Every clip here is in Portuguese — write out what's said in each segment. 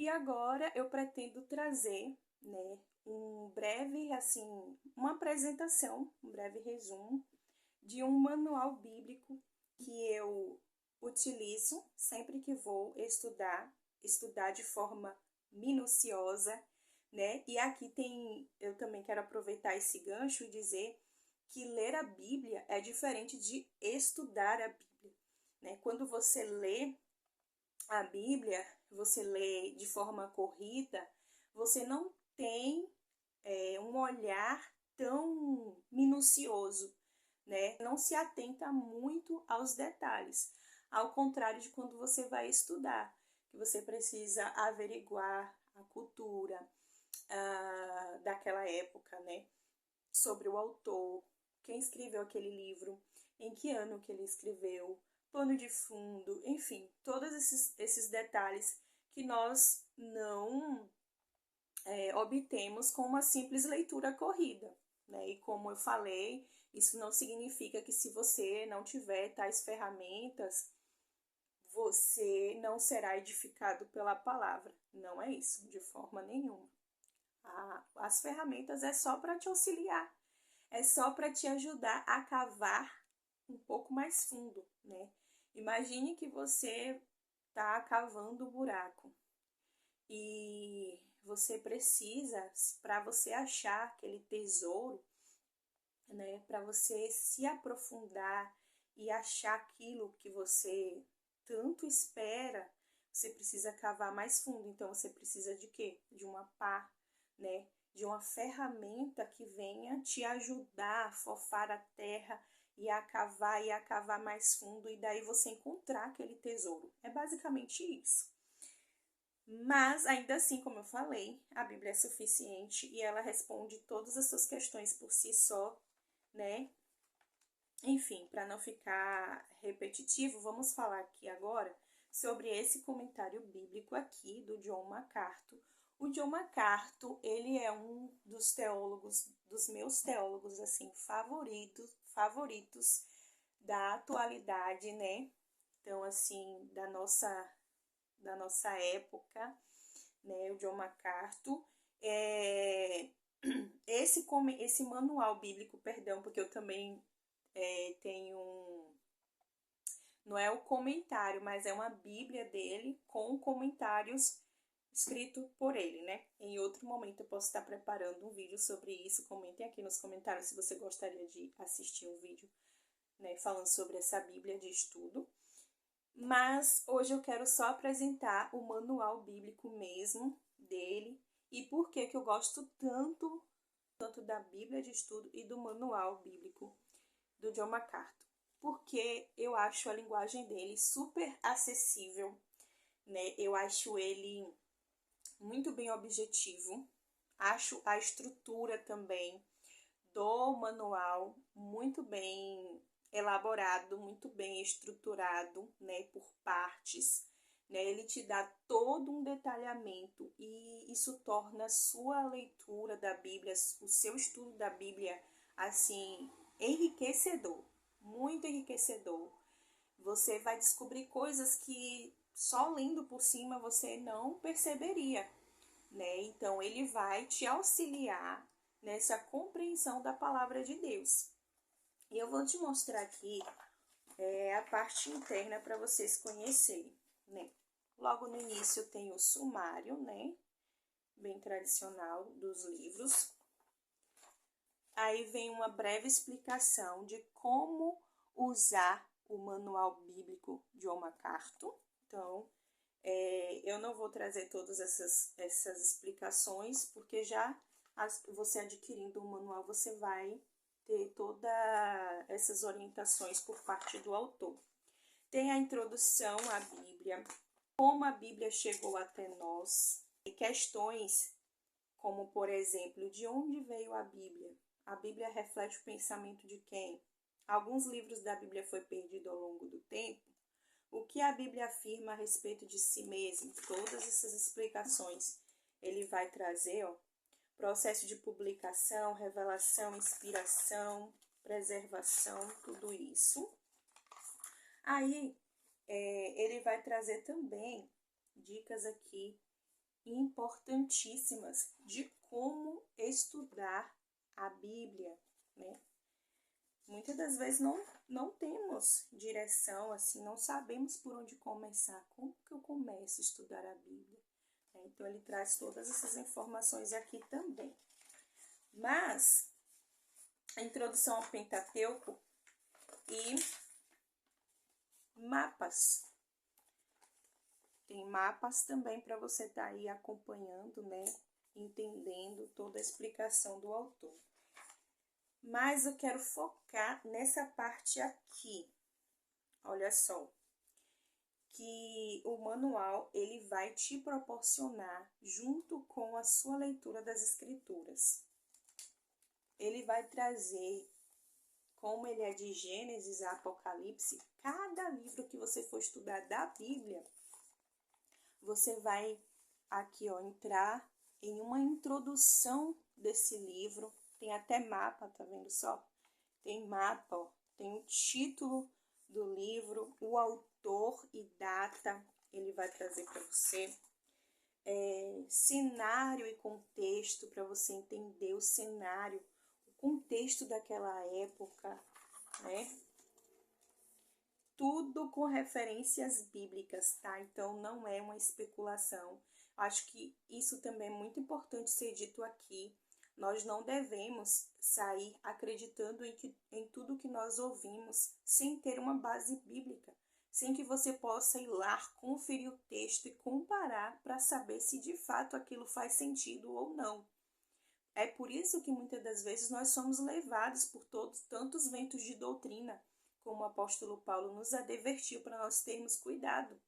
E agora eu pretendo trazer, né, um breve, assim, uma apresentação, um breve resumo de um manual bíblico que eu utilizo sempre que vou estudar de forma minuciosa, né? E aqui eu também quero aproveitar esse gancho e dizer que ler a Bíblia é diferente de estudar a Bíblia, né? Quando você lê a Bíblia, você lê de forma corrida, você não tem um olhar tão minucioso, né? Não se atenta muito aos detalhes, ao contrário de quando você vai estudar, que você precisa averiguar a cultura daquela época, né? Sobre o autor, quem escreveu aquele livro, em que ano que ele escreveu, pano de fundo, enfim, todos esses detalhes que nós não obtemos com uma simples leitura corrida, né? E como eu falei, isso não significa que se você não tiver tais ferramentas, você não será edificado pela palavra. Não é isso, de forma nenhuma. As ferramentas é só para te auxiliar, é só para te ajudar a cavar um pouco mais fundo, né? Imagine que você está cavando o buraco e você precisa, para você achar aquele tesouro, né, para você se aprofundar e achar aquilo que você tanto espera, você precisa cavar mais fundo. Então você precisa de quê? De uma pá, né? De uma ferramenta que venha te ajudar a fofar a terra e a cavar mais fundo e daí você encontrar aquele tesouro. É basicamente isso. Mas, ainda assim, como eu falei, a Bíblia é suficiente e ela responde todas as suas questões por si só, né? Enfim, para não ficar repetitivo, vamos falar aqui agora sobre esse comentário bíblico aqui do John MacArthur. O John MacArthur, ele é um dos teólogos, dos meus teólogos, assim, favoritos da atualidade, né? Então, assim, da nossa época, né, o John MacArthur. Esse manual bíblico, perdão, porque eu também tenho não é o comentário, mas é uma Bíblia dele com comentários escrito por ele, né? Em outro momento eu posso estar preparando um vídeo sobre isso. Comentem aqui nos comentários se você gostaria de assistir um vídeo, né, falando sobre essa Bíblia de estudo. Mas hoje eu quero só apresentar o manual bíblico mesmo dele e por que eu gosto tanto da Bíblia de estudo e do manual bíblico do John MacArthur. Porque eu acho a linguagem dele super acessível, né? Eu acho ele muito bem objetivo. Acho a estrutura também do manual muito bem elaborado, muito bem estruturado, né, por partes, né? Ele te dá todo um detalhamento e isso torna a sua leitura da Bíblia, o seu estudo da Bíblia, assim, enriquecedor, muito enriquecedor. Você vai descobrir coisas que só lendo por cima você não perceberia, né? Então ele vai te auxiliar nessa compreensão da palavra de Deus. E eu vou te mostrar aqui a parte interna para vocês conhecerem, né? Logo no início tem o sumário, né? Bem tradicional dos livros. Aí vem uma breve explicação de como usar o manual bíblico de John MacArthur. Então, eu não vou trazer todas essas explicações, porque já você adquirindo o manual, você vai ter todas essas orientações por parte do autor. Tem a introdução à Bíblia, como a Bíblia chegou até nós, e questões como, por exemplo, de onde veio a Bíblia? A Bíblia reflete o pensamento de quem? Alguns livros da Bíblia foi perdido ao longo do tempo. O que a Bíblia afirma a respeito de si mesmo? Todas essas explicações ele vai trazer, ó. Processo de publicação, revelação, inspiração, preservação, tudo isso. Aí, ele vai trazer também dicas aqui importantíssimas de como estudar a Bíblia, né? Muitas das vezes não temos direção, assim, não sabemos por onde começar. Como que eu começo a estudar a Bíblia? Então, ele traz todas essas informações aqui também. Mas, a introdução ao Pentateuco e mapas. Tem mapas também para você estar aí acompanhando, né? Entendendo toda a explicação do autor. Mas eu quero focar nessa parte aqui. Olha só, que o manual ele vai te proporcionar, junto com a sua leitura das Escrituras, ele vai trazer, como ele é de Gênesis a Apocalipse, cada livro que você for estudar da Bíblia, você vai aqui, ó, entrar em uma introdução desse livro. Tem até mapa, tá vendo só? Tem mapa, ó, tem o título do livro, o autor e data, ele vai trazer para você. Cenário e contexto, para você entender o cenário, o contexto daquela época, né? Tudo com referências bíblicas, tá? Então, não é uma especulação. Acho que isso também é muito importante ser dito aqui. Nós não devemos sair acreditando em tudo que nós ouvimos sem ter uma base bíblica, sem que você possa ir lá, conferir o texto e comparar para saber se de fato aquilo faz sentido ou não. É por isso que muitas das vezes nós somos levados por tantos ventos de doutrina, como o apóstolo Paulo nos advertiu para nós termos cuidado,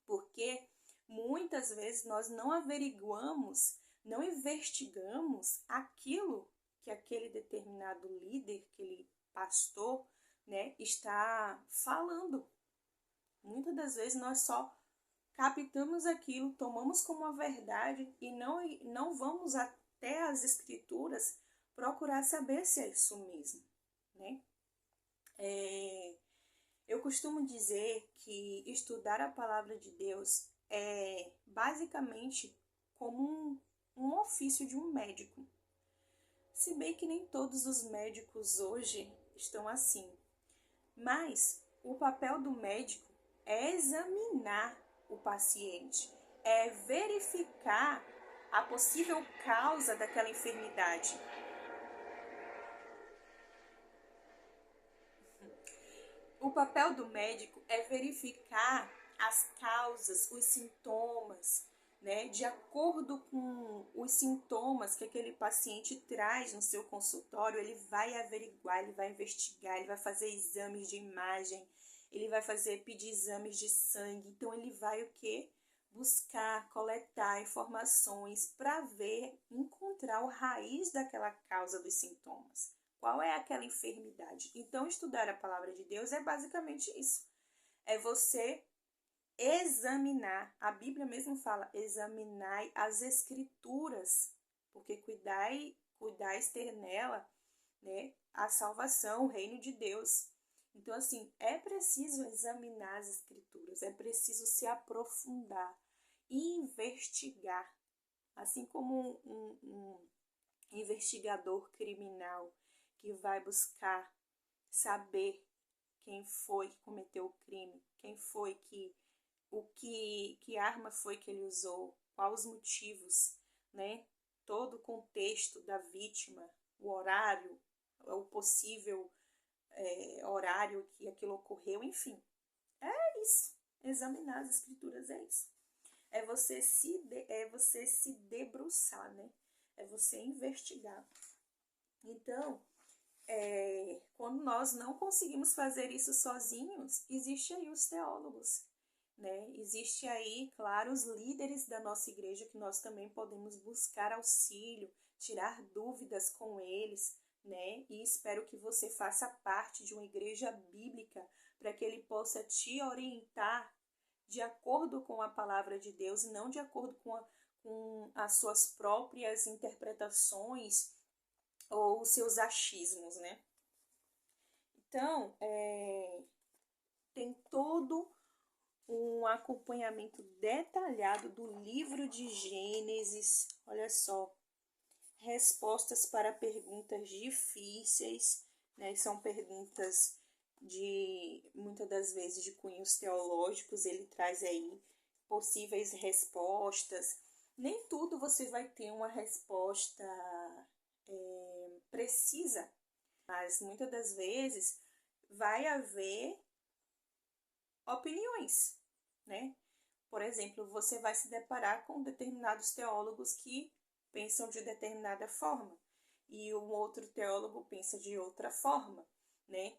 porque muitas vezes nós não averiguamos, não investigamos aquilo que aquele determinado líder, aquele pastor, né, está falando. Muitas das vezes nós só captamos aquilo, tomamos como a verdade e não vamos até as Escrituras procurar saber se é isso mesmo, né? Eu costumo dizer que estudar a palavra de Deus é basicamente como um ofício de um médico. Se bem que nem todos os médicos hoje estão assim. Mas o papel do médico é examinar o paciente, é verificar a possível causa daquela enfermidade. O papel do médico é verificar as causas, os sintomas, né? De acordo com os sintomas que aquele paciente traz no seu consultório, ele vai averiguar, ele vai investigar, ele vai fazer exames de imagem, ele vai pedir exames de sangue. Então, ele vai o quê? Buscar, coletar informações para encontrar o raiz daquela causa dos sintomas. Qual é aquela enfermidade? Então, estudar a palavra de Deus é basicamente isso. É você examinar. A Bíblia mesmo fala, examinai as Escrituras, porque cuidais ter nela, né, a salvação, o reino de Deus. Então, assim, é preciso examinar as Escrituras, é preciso se aprofundar e investigar. Assim como um investigador criminal que vai buscar saber quem foi que cometeu o crime, quem foi que arma foi que ele usou, quais os motivos, né? Todo o contexto da vítima, o horário, o possível horário que aquilo ocorreu, enfim. É isso. Examinar as escrituras é isso. É você se debruçar, né? É você investigar. Então, quando nós não conseguimos fazer isso sozinhos, existe aí os teólogos, né? Existe aí, claro, os líderes da nossa igreja que nós também podemos buscar auxílio, tirar dúvidas com eles, né? E espero que você faça parte de uma igreja bíblica para que ele possa te orientar de acordo com a palavra de Deus e não de acordo com as suas próprias interpretações ou os seus achismos, né? Então, tem todo um acompanhamento detalhado do livro de Gênesis. Olha só, respostas para perguntas difíceis, né? São perguntas de, muitas das vezes, de cunhos teológicos. Ele traz aí possíveis respostas. Nem tudo você vai ter uma resposta precisa, mas muitas das vezes vai haver opiniões, né? Por exemplo, você vai se deparar com determinados teólogos que pensam de determinada forma e um outro teólogo pensa de outra forma, né?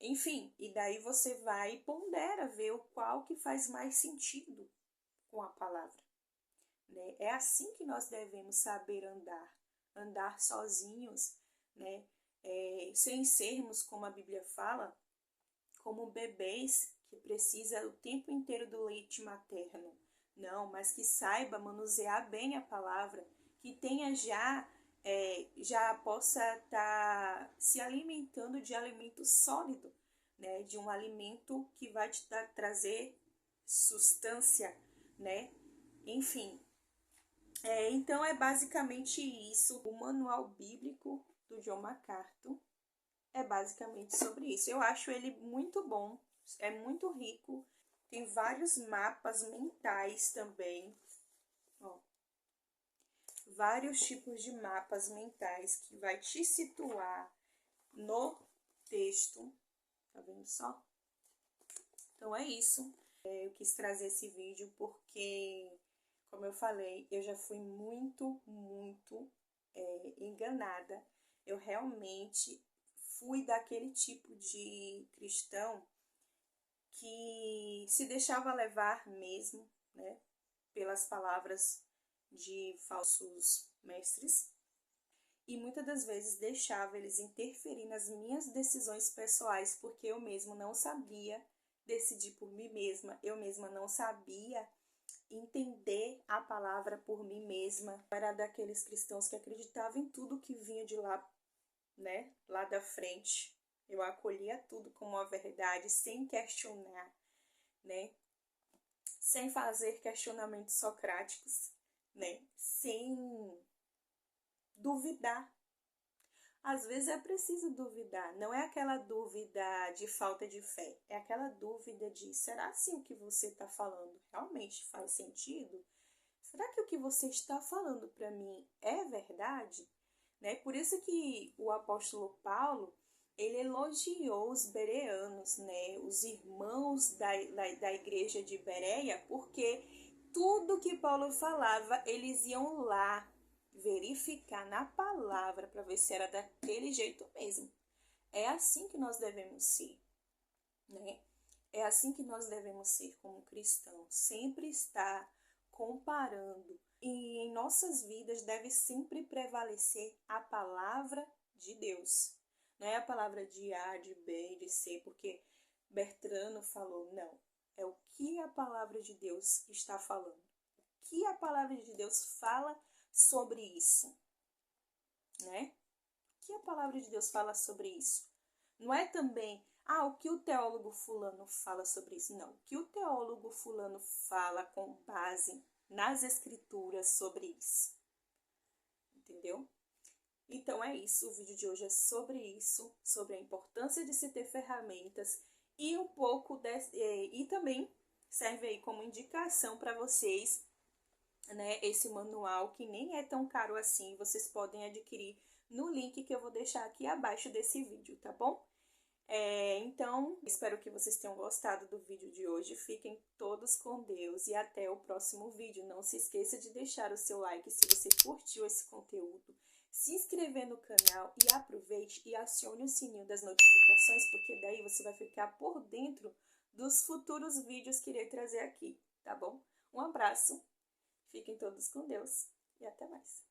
Enfim, e daí você vai e pondera, ver o qual que faz mais sentido com a palavra, né? É assim que nós devemos saber andar sozinhos, né? Sem sermos, como a Bíblia fala, como bebês que precisa o tempo inteiro do leite materno. Não, mas que saiba manusear bem a palavra, que tenha já possa estar se alimentando de alimento sólido, né? De um alimento que vai te trazer substância, né? Enfim, então é basicamente isso. O manual bíblico do John MacArthur é basicamente sobre isso. Eu acho ele muito bom, é muito rico, tem vários mapas mentais também, ó, vários tipos de mapas mentais que vai te situar no texto, tá vendo só? Então é isso. Eu quis trazer esse vídeo porque, como eu falei, eu já fui muito enganada. Eu realmente fui daquele tipo de cristão que se deixava levar mesmo, né, pelas palavras de falsos mestres e muitas das vezes deixava eles interferir nas minhas decisões pessoais porque eu mesmo não sabia decidir por mim mesma, eu mesma não sabia entender a palavra por mim mesma. Eu era daqueles cristãos que acreditavam em tudo que vinha de lá, né, lá da frente. Eu acolhia tudo como uma verdade, sem questionar, né, sem fazer questionamentos socráticos, né, sem duvidar. Às vezes é preciso duvidar, não é aquela dúvida de falta de fé, é aquela dúvida de será se o que você está falando realmente faz sentido? Será que o que você está falando para mim é verdade? Né? Por isso que o apóstolo Paulo, ele elogiou os bereanos, né? Os irmãos da igreja de Bereia, porque tudo que Paulo falava, eles iam lá verificar na palavra para ver se era daquele jeito mesmo. É assim que nós devemos ser, né? É assim que nós devemos ser como cristãos, sempre estar comparando. E em nossas vidas deve sempre prevalecer a palavra de Deus. Não é a palavra de A, de B, de C, porque Bertrano falou, não. É o que a palavra de Deus está falando. O que a palavra de Deus fala sobre isso, né? O que a palavra de Deus fala sobre isso? Não é também, o que o teólogo fulano fala sobre isso. Não, o que o teólogo fulano fala com base nas escrituras sobre isso. Entendeu? Então é isso, o vídeo de hoje é sobre isso, sobre a importância de se ter ferramentas e um pouco e também serve aí como indicação para vocês, né, esse manual que nem é tão caro assim, vocês podem adquirir no link que eu vou deixar aqui abaixo desse vídeo, tá bom? Então, espero que vocês tenham gostado do vídeo de hoje. Fiquem todos com Deus e até o próximo vídeo. Não se esqueça de deixar o seu like se você curtiu esse conteúdo, se inscrever no canal e aproveite e acione o sininho das notificações, porque daí você vai ficar por dentro dos futuros vídeos que irei trazer aqui, tá bom? Um abraço, fiquem todos com Deus e até mais.